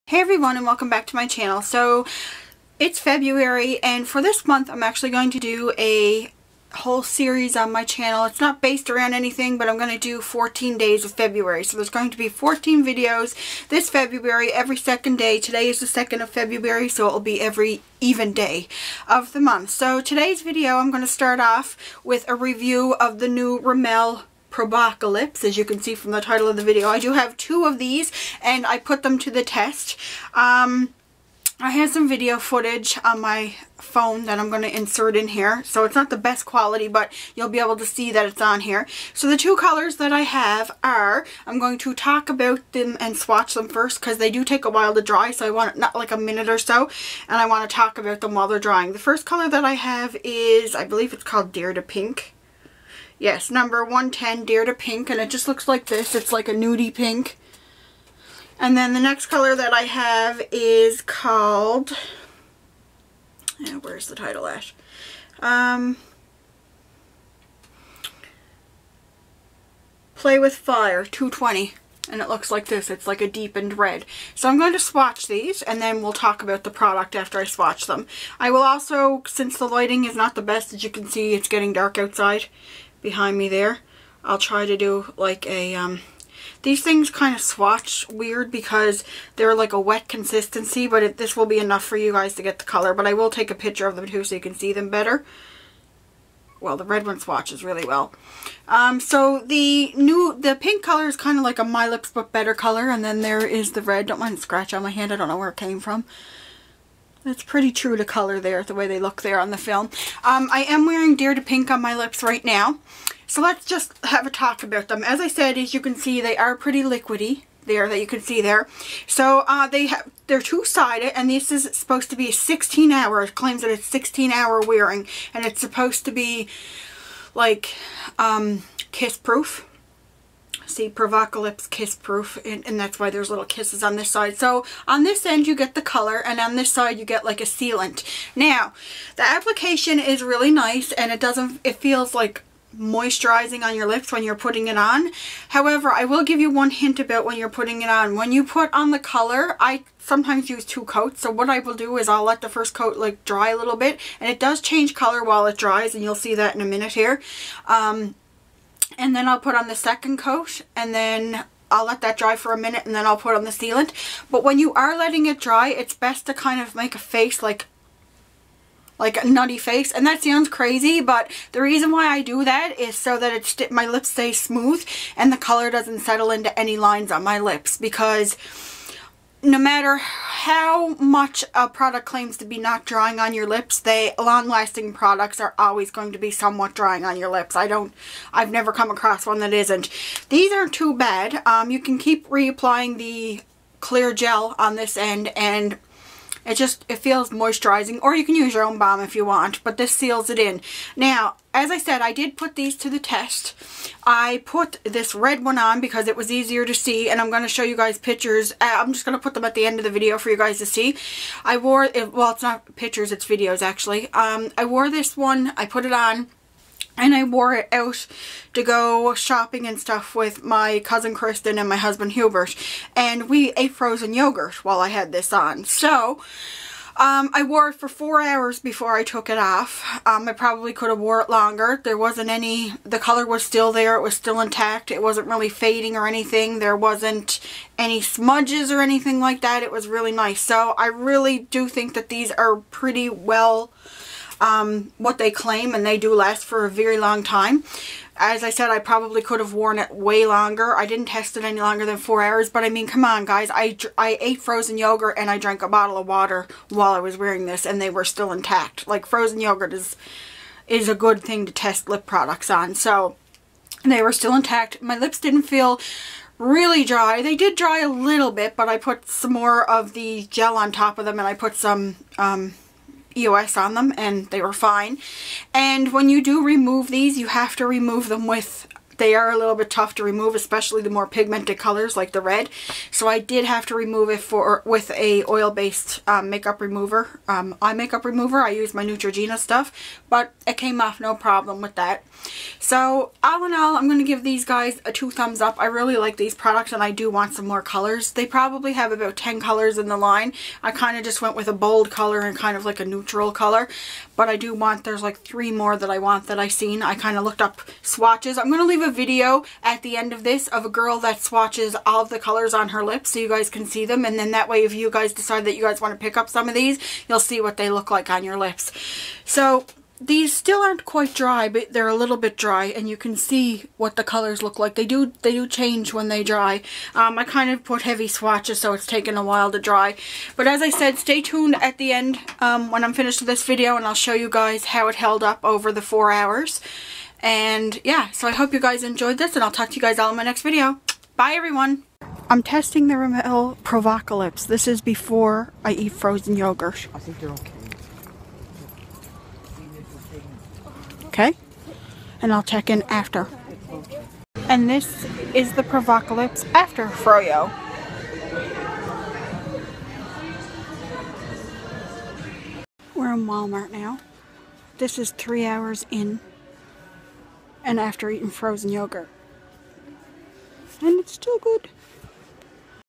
Hey everyone, and welcome back to my channel. So it's February, and for this month I'm actually going to do a whole series on my channel. It's not based around anything, but I'm going to do 14 days of February. So there's going to be 14 videos this February, every second day. Today is the 2nd of February, so it'll be every even day of the month. So today's video I'm going to start off with a review of the new Rimmel Provacolips, as you can see from the title of the video. I do have 2 of these and I put them to the test. I have some video footage on my phone that I'm going to insert in here, so it's not the best quality, but you'll be able to see that it's on here. So the 2 colors that I have are, I'm going to talk about them and swatch them first because they do take a while to dry, so I want it not like a minute or so, and I want to talk about them while they're drying. The first color that I have is, I believe it's called Dare to Pink. Yes, number 110, Dare to Pink, and it just looks like this. It's like a nudie pink. And then the next color that I have is called, where's the title at? Play with Fire, 220. And it looks like this. It's like a deepened red. So I'm going to swatch these, and then we'll talk about the product after I swatch them. I will also, since the lighting is not the best, as you can see, it's getting dark outside behind me there, I'll try to do like a, these things kind of swatch weird because they're like a wet consistency, but this will be enough for you guys to get the color. But I will take a picture of them too so you can see them better. Well, the red one swatches really well. So the pink color is kind of like a My Lips but better color, and then there is the red. Don't mind the scratch on my hand, I don't know where it came from. It's pretty true to color there, the way they look there on the film. I am wearing Dare to Pink on my lips right now. So let's just have a talk about them. As I said, as you can see, they are pretty liquidy there, that you can see there. So they're two-sided, and this is supposed to be 16 hours. It claims that it's 16-hour wearing, and it's supposed to be like kiss-proof. See, Provacolips kiss-proof, and that's why there's little kisses on this side. So on this end you get the color, and on this side you get like a sealant. Now, the application is really nice, and it feels like moisturizing on your lips when you're putting it on. However, I will give you one hint about when you're putting it on. When you put on the color, I sometimes use 2 coats. So what I will do is I'll let the first coat like dry a little bit, and it does change color while it dries, and you'll see that in a minute here. And then I'll put on the second coat, and then I'll let that dry for a minute, and then I'll put on the sealant. But when you are letting it dry, it's best to kind of make a face like a nutty face. And that sounds crazy, but the reason why I do that is so that my lips stay smooth and the color doesn't settle into any lines on my lips, because no matter how much a product claims to be not drying on your lips, long-lasting products are always going to be somewhat drying on your lips. I've never come across one that isn't. These aren't too bad. You can keep reapplying the clear gel on this end, and it feels moisturizing, or you can use your own balm if you want, but this seals it in. Now, as I said, I did put these to the test. I put this red one on because it was easier to see, and I'm going to show you guys pictures. I'm just going to put them at the end of the video for you guys to see. I wore it, well, it's not pictures, it's videos actually. I wore this one, I put it on, and I wore it out to go shopping and stuff with my cousin Kristen and my husband Hubert. And we ate frozen yogurt while I had this on. So, I wore it for 4 hours before I took it off. I probably could have wore it longer. There wasn't any, the color was still there. It was still intact. It wasn't really fading or anything. There wasn't any smudges or anything like that. It was really nice. So, I really do think that these are pretty well what they claim, and they do last for a very long time. As I said, I probably could have worn it way longer. I didn't test it any longer than 4 hours, but I mean, come on guys, I ate frozen yogurt and I drank a bottle of water while I was wearing this, and they were still intact. Like, frozen yogurt is a good thing to test lip products on. So they were still intact. My lips didn't feel really dry. They did dry a little bit, but I put some more of the gel on top of them, and I put some EOS on them, and they were fine. And when you do remove these, you have to remove them with they are a little bit tough to remove, especially the more pigmented colors like the red. So I did have to remove it with a oil-based makeup remover, eye makeup remover. I used my Neutrogena stuff, but it came off no problem with that. So all in all, I'm going to give these guys a 2 thumbs up. I really like these products, and I do want some more colors. They probably have about 10 colors in the line. I kind of just went with a bold color and kind of like a neutral color, but I do want, there's like 3 more that I want that I seen. I kind of looked up swatches. I'm going to leave a video at the end of this of a girl that swatches all of the colors on her lips so you guys can see them, and then that way if you guys decide that you guys want to pick up some of these, you'll see what they look like on your lips. So these still aren't quite dry, but they're a little bit dry, and you can see what the colors look like. They do change when they dry. I kind of put heavy swatches, so it's taken a while to dry. But as I said, stay tuned at the end when I'm finished with this video, and I'll show you guys how it held up over the 4 hours. And yeah, so I hope you guys enjoyed this, and I'll talk to you guys all in my next video. Bye everyone! I'm testing the Rimmel Provacolips. This is before I eat frozen yogurt. I think they're okay. Okay, and I'll check in after. And this is the Provacolips after froyo. We're in Walmart now. This is 3 hours in and after eating frozen yogurt. And it's still good.